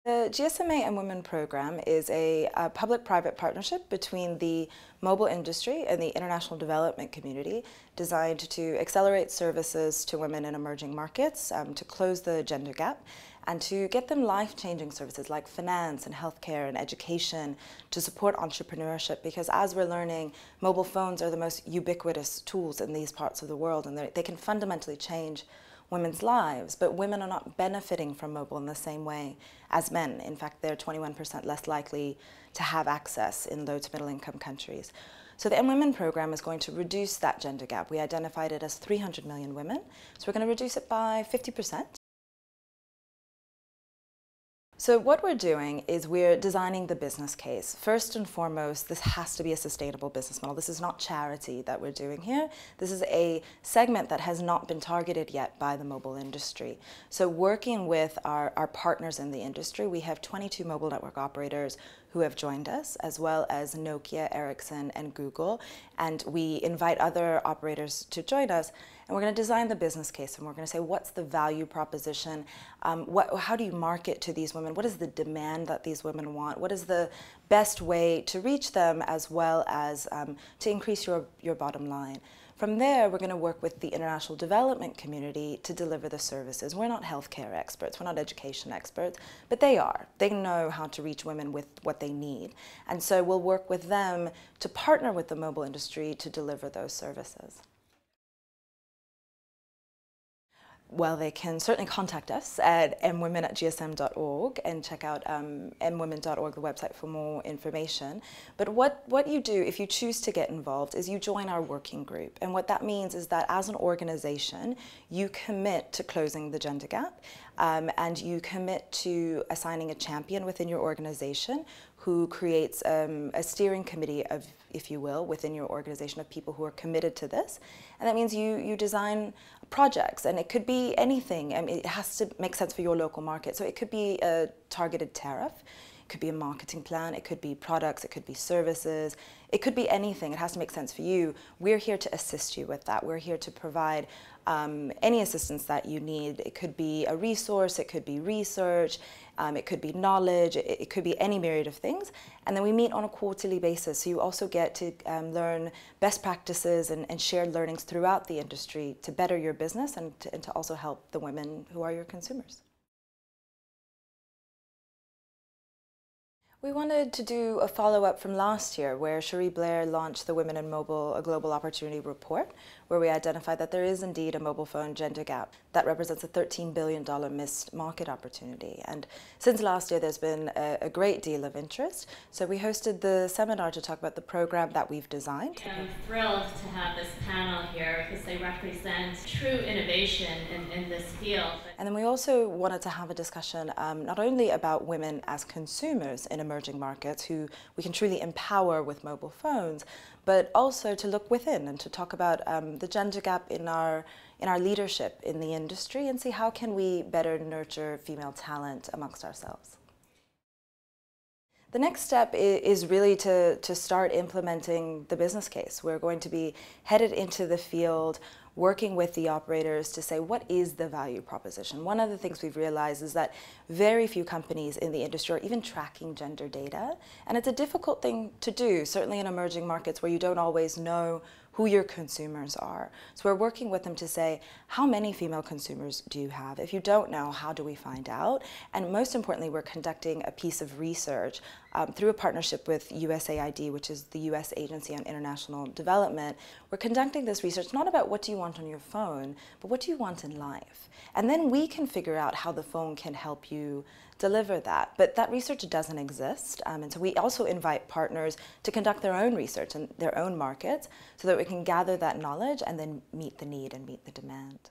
The GSMA and Women program is a public-private partnership between the mobile industry and the international development community designed to accelerate services to women in emerging markets, to close the gender gap, and to get them life-changing services like finance and healthcare and education to support entrepreneurship, because as we're learning, mobile phones are the most ubiquitous tools in these parts of the world, and they can fundamentally change women's lives, but women are not benefiting from mobile in the same way as men. In fact, they're 21% less likely to have access in low to middle income countries. So the mwomen program is going to reduce that gender gap. We identified it as 300 million women, so we're going to reduce it by 50%. So what we're doing is we're designing the business case. First and foremost, this has to be a sustainable business model. This is not charity that we're doing here. This is a segment that has not been targeted yet by the mobile industry. So working with our partners in the industry, we have 22 mobile network operators who have joined us, as well as Nokia, Ericsson, and Google. And we invite other operators to join us. And we're going to design the business case, and we're going to say, what's the value proposition? How do you market to these women? What is the demand that these women want? What is the best way to reach them, as well as to increase your bottom line? From there, we're going to work with the international development community to deliver the services. We're not healthcare experts, we're not education experts, but they are. They know how to reach women with what they need. And so we'll work with them to partner with the mobile industry to deliver those services. Well, they can certainly contact us at mwomen@gsm.org and check out mwomen.org, the website, for more information. But what you do if you choose to get involved is you join our working group. And what that means is that as an organization, you commit to closing the gender gap, and you commit to assigning a champion within your organization who creates a steering committee of, if you will, within your organization of people who are committed to this. And that means you design projects, and it could be anything. I mean, it has to make sense for your local market. So it could be a targeted tariff, it could be a marketing plan, it could be products, it could be services, it could be anything. It has to make sense for you. We're here to assist you with that. We're here to provide any assistance that you need. It could be a resource, it could be research, it could be knowledge, it could be any myriad of things. And then we meet on a quarterly basis, so you also get to learn best practices and shared learnings throughout the industry to better your business and to also help the women who are your consumers. We wanted to do a follow-up from last year where Cherie Blair launched the Women in Mobile, a Global Opportunity Report, where we identified that there is indeed a mobile phone gender gap that represents a $13 billion missed market opportunity. And since last year, there's been a great deal of interest. So we hosted the seminar to talk about the program that we've designed. I'm thrilled to have this panel here because they represent true innovation in this field. And then we also wanted to have a discussion not only about women as consumers in emerging markets who we can truly empower with mobile phones, but also to look within and to talk about the gender gap in our leadership in the industry and see how can we better nurture female talent amongst ourselves. The next step is really to start implementing the business case. We're going to be headed into the field, working with the operators to say, what is the value proposition? One of the things we've realized is that very few companies in the industry are even tracking gender data. And it's a difficult thing to do, certainly in emerging markets where you don't always know who your consumers are. So we're working with them to say, how many female consumers do you have? If you don't know, how do we find out? And most importantly, we're conducting a piece of research through a partnership with USAID, which is the US Agency on International Development. We're conducting this research not about what do you want on your phone, but what do you want in life? And then we can figure out how the phone can help you deliver that. But that research doesn't exist. And so we also invite partners to conduct their own research in their own markets so that we can gather that knowledge and then meet the need and meet the demand.